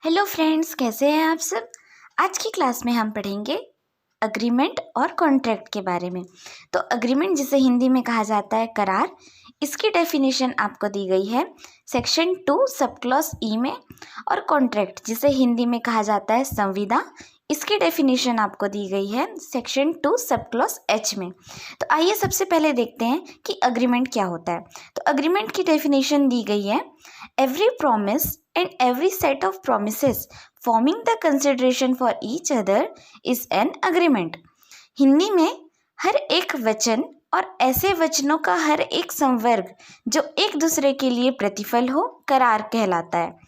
Hello friends, कैसे हैं आप सब। आज की क्लास में हम पढ़ेंगे अग्रीमेंट और कॉन्ट्रैक्ट के बारे में। तो अग्रीमेंट जिसे हिंदी में कहा जाता है करार, इसकी डेफिनेशन आपको दी गई है सेक्शन 2 सब क्लॉज ई में। और कॉन्ट्रैक्ट जिसे हिंदी में कहा जाता है संविदा, इसकी डेफिनेशन आपको दी गई है सेक्शन 2 सब क्लॉज एच में। तो आइए सबसे पहले देखते हैं कि अग्रीमेंट क्या होता है। तो अग्रीमेंट की डेफिनेशन दी गई है every promise and every set of promises forming the consideration for each other is an agreement. Hindi में हर एक वचन और ऐसे वचनों का हर एक संवर्ग जो एक दूसरे के लिए प्रतिफल हो, करार कहलाता है।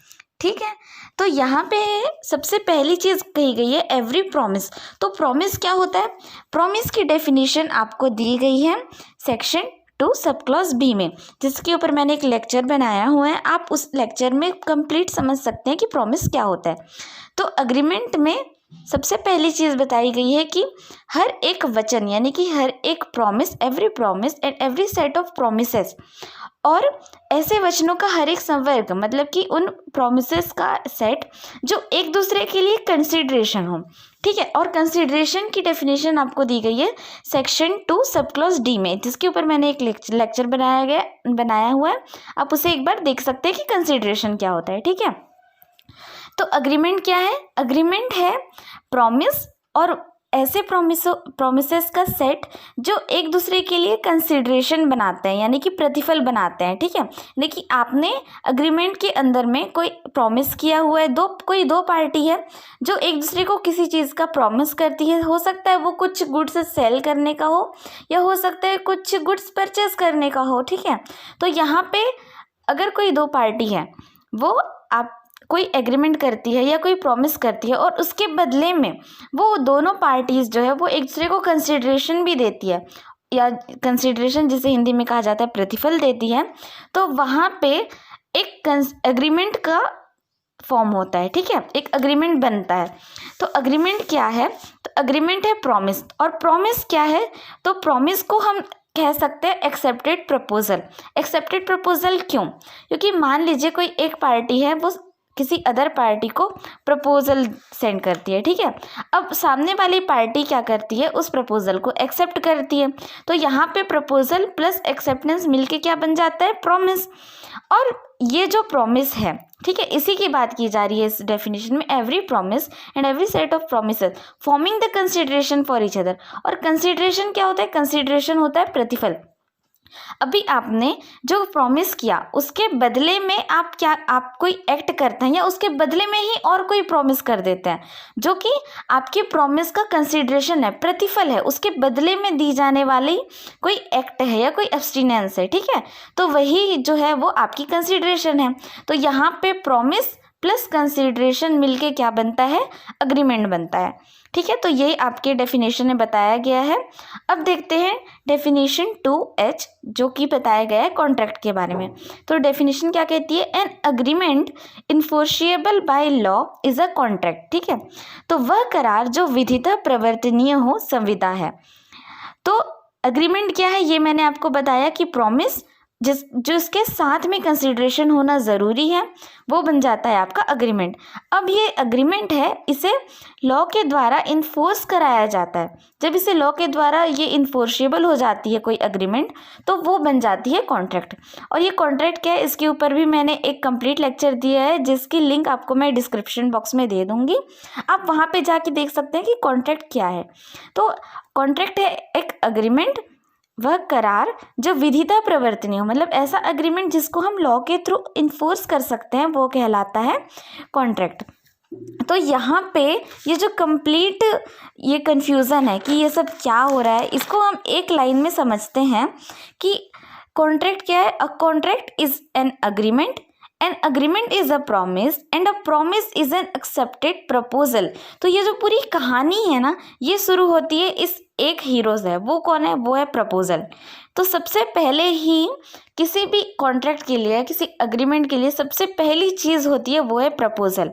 ठीक है, तो यहाँ पे सबसे पहली चीज़ कही गई है एवरी प्रॉमिस। तो प्रॉमिस क्या होता है? प्रॉमिस की डेफिनेशन आपको दी गई है सेक्शन 2 सब क्लॉज बी में, जिसके ऊपर मैंने एक लेक्चर बनाया हुआ है। आप उस लेक्चर में कंप्लीट समझ सकते हैं कि प्रॉमिस क्या होता है। तो अग्रीमेंट में सबसे पहली चीज़ बताई गई है कि हर एक वचन यानी कि हर एक promise, every promise and every set of promises, और ऐसे वचनों का हर एक संवर्ग, मतलब कि उन प्रोमिसेस का सेट जो एक दूसरे के लिए कंसिडरेशन हो। ठीक है, और कंसिडरेशन की डेफिनेशन आपको दी गई है सेक्शन 2 सब क्लॉज डी में, जिसके ऊपर मैंने एक लेक्चर बनाया हुआ है। आप उसे एक बार देख सकते हैं कि कंसिडरेशन क्या होता है। ठीक है, तो अग्रीमेंट क्या है? अग्रीमेंट है प्रॉमिस और ऐसे प्रोमिसेस का सेट जो एक दूसरे के लिए कंसिडरेशन बनाते हैं, यानी कि प्रतिफल बनाते हैं। ठीक है, लेकिन आपने अग्रीमेंट के अंदर में कोई प्रॉमिस किया हुआ है, कोई दो पार्टी है जो एक दूसरे को किसी चीज़ का प्रॉमिस करती है। हो सकता है वो कुछ गुड्स सेल करने का हो, या हो सकता है कुछ गुड्स परचेज करने का हो। ठीक है, तो यहाँ पे अगर कोई दो पार्टी है, वो आप कोई एग्रीमेंट करती है या कोई प्रॉमिस करती है, और उसके बदले में वो दोनों पार्टीज जो है वो एक दूसरे को कंसिडरेशन भी देती है, या कंसिडरेशन जिसे हिंदी में कहा जाता है प्रतिफल देती है, तो वहाँ पे एक एग्रीमेंट का फॉर्म होता है। ठीक है, एक एग्रीमेंट बनता है। तो एग्रीमेंट क्या है? तो एग्रीमेंट है प्रॉमिस। और प्रॉमिस क्या है? तो प्रॉमिस को हम कह सकते हैं एक्सेप्टेड प्रपोजल। एक्सेप्टेड प्रपोजल क्यों? क्योंकि मान लीजिए कोई एक पार्टी है, वो किसी अदर पार्टी को प्रपोजल सेंड करती है। ठीक है, अब सामने वाली पार्टी क्या करती है? उस प्रपोजल को एक्सेप्ट करती है। तो यहाँ पे प्रपोजल प्लस एक्सेप्टेंस मिलके क्या बन जाता है? प्रॉमिस। और ये जो प्रॉमिस है, ठीक है, इसी की बात की जा रही है इस डेफिनेशन में, every promise and every set of promises forming the consideration for each other. और कंसिडरेशन क्या होता है? कंसिडरेशन होता है प्रतिफल। अभी आपने जो प्रॉमिस किया उसके बदले में आप कोई एक्ट करते हैं, या उसके बदले में ही और कोई प्रॉमिस कर देते हैं, जो कि आपकी प्रॉमिस का कंसिडरेशन है, प्रतिफल है, उसके बदले में दी जाने वाली कोई एक्ट है या कोई एब्स्टिनेंस है। ठीक है, तो वही जो है वो आपकी कंसिडरेशन है। तो यहाँ पे प्रॉमिस प्लस कंसिडरेशन मिलके क्या बनता है? अग्रीमेंट बनता है। ठीक है, तो यही आपके डेफिनेशन में बताया गया है। अब देखते हैं डेफिनेशन 2H, जो कि बताया गया है कॉन्ट्रैक्ट के बारे में। तो डेफिनेशन क्या कहती है? An agreement enforceable by law is a contract. ठीक है, तो वह करार जो विधितः प्रवर्तनीय हो, संविदा है। तो अग्रीमेंट क्या है? ये मैंने आपको बताया कि प्रॉमिस जो इसके साथ में कंसिडरेशन होना ज़रूरी है, वो बन जाता है आपका अग्रीमेंट। अब ये अग्रीमेंट है, इसे लॉ के द्वारा इन्फोर्स कराया जाता है। जब इसे लॉ के द्वारा ये इन्फोर्सेबल हो जाती है कोई अग्रीमेंट, तो वो बन जाती है कॉन्ट्रैक्ट। और ये कॉन्ट्रैक्ट क्या है, इसके ऊपर भी मैंने एक कंप्लीट लेक्चर दिया है, जिसकी लिंक आपको मैं डिस्क्रिप्शन बॉक्स में दे दूँगी। आप वहाँ पर जाके देख सकते हैं कि कॉन्ट्रैक्ट क्या है। तो कॉन्ट्रैक्ट है एक अग्रीमेंट, वह करार जो विधिता प्रवर्तनीय हो, मतलब ऐसा एग्रीमेंट जिसको हम लॉ के थ्रू इन्फोर्स कर सकते हैं, वो कहलाता है कॉन्ट्रैक्ट। तो यहाँ पे ये जो कंप्लीट ये कन्फ्यूज़न है कि ये सब क्या हो रहा है, इसको हम एक लाइन में समझते हैं कि कॉन्ट्रैक्ट क्या है। A contract is an agreement, an agreement is a promise, and a promise is an accepted proposal. तो ये जो पूरी कहानी है ना, ये शुरू होती है इस एक हीरो से। वो कौन है? वो है प्रपोजल। तो सबसे पहले ही किसी भी कॉन्ट्रैक्ट के लिए, किसी अग्रीमेंट के लिए सबसे पहली चीज़ होती है वो है प्रपोजल।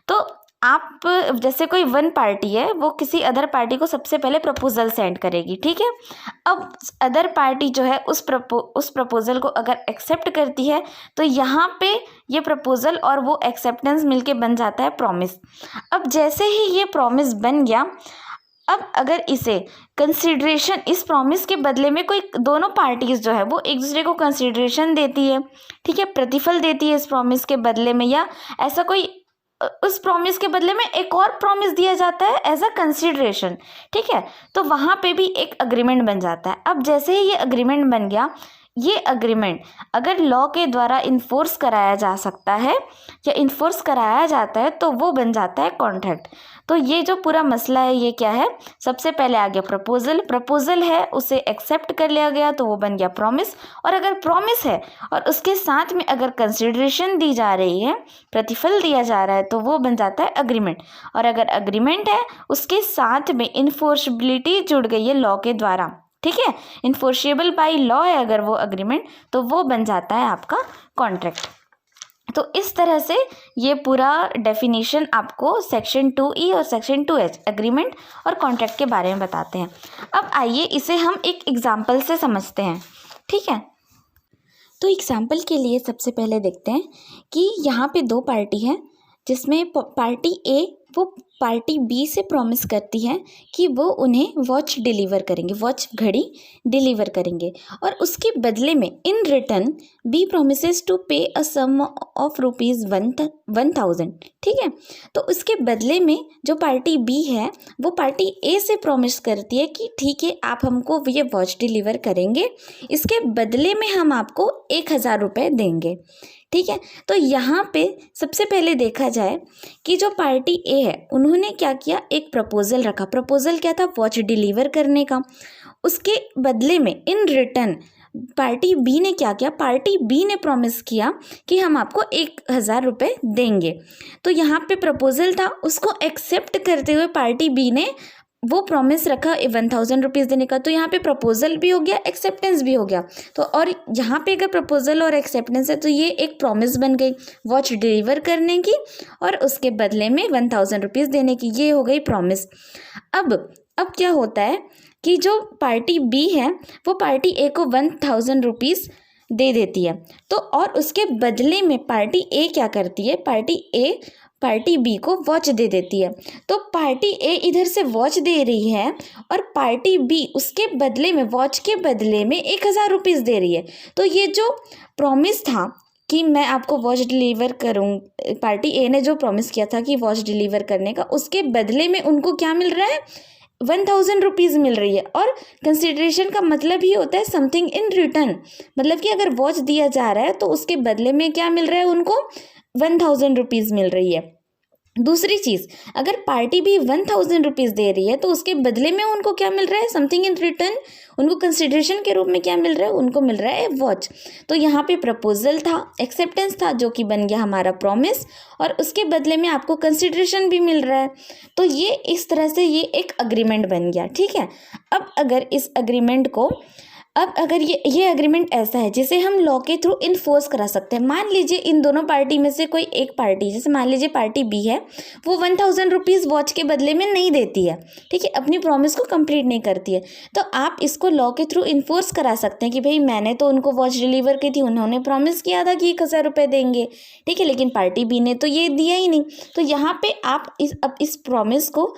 तो आप जैसे कोई वन पार्टी है, वो किसी अदर पार्टी को सबसे पहले प्रपोजल सेंड करेगी, ठीक है। अब अदर पार्टी जो है उस प्रपोजल को अगर एक्सेप्ट करती है तो यहाँ पे ये प्रपोजल और वो एक्सेप्टेंस मिलके बन जाता है प्रॉमिस। अब जैसे ही ये प्रॉमिस बन गया, अब अगर इसे कंसिडरेशन, इस प्रॉमिस के बदले में कोई दोनों पार्टीज जो है वो एक दूसरे को कंसिडरेशन देती है, ठीक है, प्रतिफल देती है इस प्रॉमिस के बदले में, या ऐसा कोई उस प्रॉमिस के बदले में एक और प्रॉमिस दिया जाता है एज अ कंसिडरेशन, ठीक है, तो वहाँ पे भी एक अग्रीमेंट बन जाता है। अब जैसे ही ये अग्रीमेंट बन गया, ये अग्रीमेंट अगर लॉ के द्वारा इन्फोर्स कराया जा सकता है या इन्फोर्स कराया जाता है तो वो बन जाता है कॉन्ट्रैक्ट। तो ये जो पूरा मसला है ये क्या है, सबसे पहले आ गया प्रपोजल है, उसे एक्सेप्ट कर लिया गया तो वो बन गया प्रॉमिस, और अगर प्रॉमिस है और उसके साथ में अगर कंसिडरेशन दी जा रही है, प्रतिफल दिया जा रहा है, तो वो बन जाता है अग्रीमेंट। और अगर अग्रीमेंट है उसके साथ में इन्फोर्सबिलिटी जुड़ गई है लॉ के द्वारा, ठीक है, इन्फोर्सेबल बाय लॉ है अगर वो अग्रीमेंट, तो वो बन जाता है आपका कॉन्ट्रैक्ट। तो इस तरह से ये पूरा डेफिनेशन आपको सेक्शन 2E और सेक्शन 2H एग्रीमेंट और कॉन्ट्रैक्ट के बारे में बताते हैं। अब आइए इसे हम एक एग्जाम्पल से समझते हैं, ठीक है। तो एग्जाम्पल के लिए सबसे पहले देखते हैं कि यहाँ पे दो पार्टी हैं, जिसमें पार्टी ए वो पार्टी बी से प्रॉमिस करती है कि वो उन्हें वॉच डिलीवर करेंगे, वॉच घड़ी डिलीवर करेंगे, और उसके बदले में in return B promises to pay a some of ₹1000, ठीक है। तो उसके बदले में जो पार्टी बी है वो पार्टी ए से प्रॉमिस करती है कि ठीक है आप हमको ये वॉच डिलीवर करेंगे, इसके बदले में हम आपको ₹1000 देंगे, ठीक है। तो यहाँ पे सबसे पहले देखा जाए कि जो पार्टी ए है उन्होंने क्या किया, एक प्रपोजल रखा। प्रपोजल क्या था, वॉच डिलीवर करने का। उसके बदले में इन रिटर्न पार्टी बी ने क्या किया, पार्टी बी ने प्रॉमिस किया कि हम आपको ₹1000 देंगे। तो यहाँ पे प्रपोजल था, उसको एक्सेप्ट करते हुए पार्टी बी ने वो प्रॉमिस रखा ₹1000 देने का। तो यहाँ पे प्रपोजल भी हो गया, एक्सेप्टेंस भी हो गया। तो और यहाँ पे अगर प्रपोजल और एक्सेप्टेंस है तो ये एक प्रॉमिस बन गई वॉच डिलीवर करने की और उसके बदले में ₹1000 देने की, ये हो गई प्रॉमिस। अब क्या होता है कि जो पार्टी बी है वो पार्टी ए को ₹1000 दे देती है, तो और उसके बदले में पार्टी ए क्या करती है, पार्टी बी को वॉच दे देती है। तो पार्टी ए इधर से वॉच दे रही है और पार्टी बी उसके बदले में, वॉच के बदले में ₹1000 दे रही है। तो ये जो प्रॉमिस था कि मैं आपको वॉच डिलीवर करूँ, पार्टी ए ने जो प्रॉमिस किया था कि वॉच डिलीवर करने का, उसके बदले में उनको क्या मिल रहा है, ₹1000 मिल रही है। और कंसिडरेशन का मतलब ही होता है समथिंग इन रिटर्न, मतलब कि अगर वॉच दिया जा रहा है तो उसके बदले में क्या मिल रहा है, उनको ₹1000 मिल रही है। दूसरी चीज़, अगर पार्टी भी ₹1000 दे रही है तो उसके बदले में उनको क्या मिल रहा है, समथिंग इन रिटर्न, उनको कंसिडरेशन के रूप में क्या मिल रहा है, उनको मिल रहा है वॉच। तो यहाँ पे प्रपोजल था, एक्सेप्टेंस था, जो कि बन गया हमारा प्रॉमिस, और उसके बदले में आपको कंसिडरेशन भी मिल रहा है। तो ये इस तरह से ये एक अग्रीमेंट बन गया, ठीक है। अब अगर इस अग्रीमेंट को अगर ये अग्रीमेंट ऐसा है जिसे हम लॉ के थ्रू इन्फोर्स करा सकते हैं। मान लीजिए इन दोनों पार्टी में से कोई एक पार्टी, जैसे मान लीजिए पार्टी बी है, वो ₹1000 वॉच के बदले में नहीं देती है, ठीक है, अपनी प्रॉमिस को कंप्लीट नहीं करती है, तो आप इसको लॉ के थ्रू इन्फोर्स करा सकते हैं कि भाई मैंने तो उनको वॉच डिलीवर की थी, उन्होंने प्रॉमिस किया था कि ₹1000 देंगे, ठीक है, लेकिन पार्टी बी ने तो ये दिया ही नहीं। तो यहाँ पे आप इस प्रॉमिस को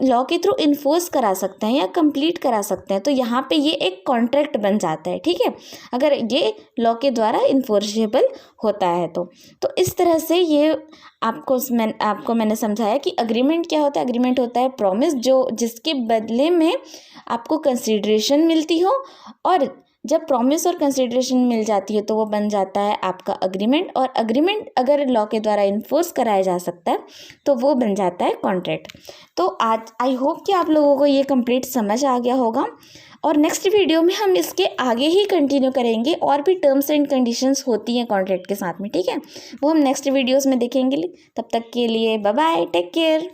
लॉ के थ्रू इन्फोर्स करा सकते हैं या कंप्लीट करा सकते हैं। तो यहाँ पे ये एक कॉन्ट्रैक्ट बन जाता है, ठीक है, अगर ये लॉ के द्वारा इन्फोर्सेबल होता है तो इस तरह से ये आपको मैंने समझाया कि अग्रीमेंट क्या होता है। अग्रीमेंट होता है प्रॉमिस जिसके बदले में आपको कंसिडरेशन मिलती हो, और जब प्रॉमिस और कंसिडरेशन मिल जाती है तो वो बन जाता है आपका अग्रीमेंट, और अग्रीमेंट अगर लॉ के द्वारा इन्फोर्स कराया जा सकता है तो वो बन जाता है कॉन्ट्रैक्ट। तो आज आई होप कि आप लोगों को ये कंप्लीट समझ आ गया होगा, और नेक्स्ट वीडियो में हम इसके आगे ही कंटिन्यू करेंगे। और भी टर्म्स एंड कंडीशंस होती हैं कॉन्ट्रैक्ट के साथ में, ठीक है, वो हम नेक्स्ट वीडियोज़ में देखेंगे। तब तक के लिए बाय बाय, टेक केयर।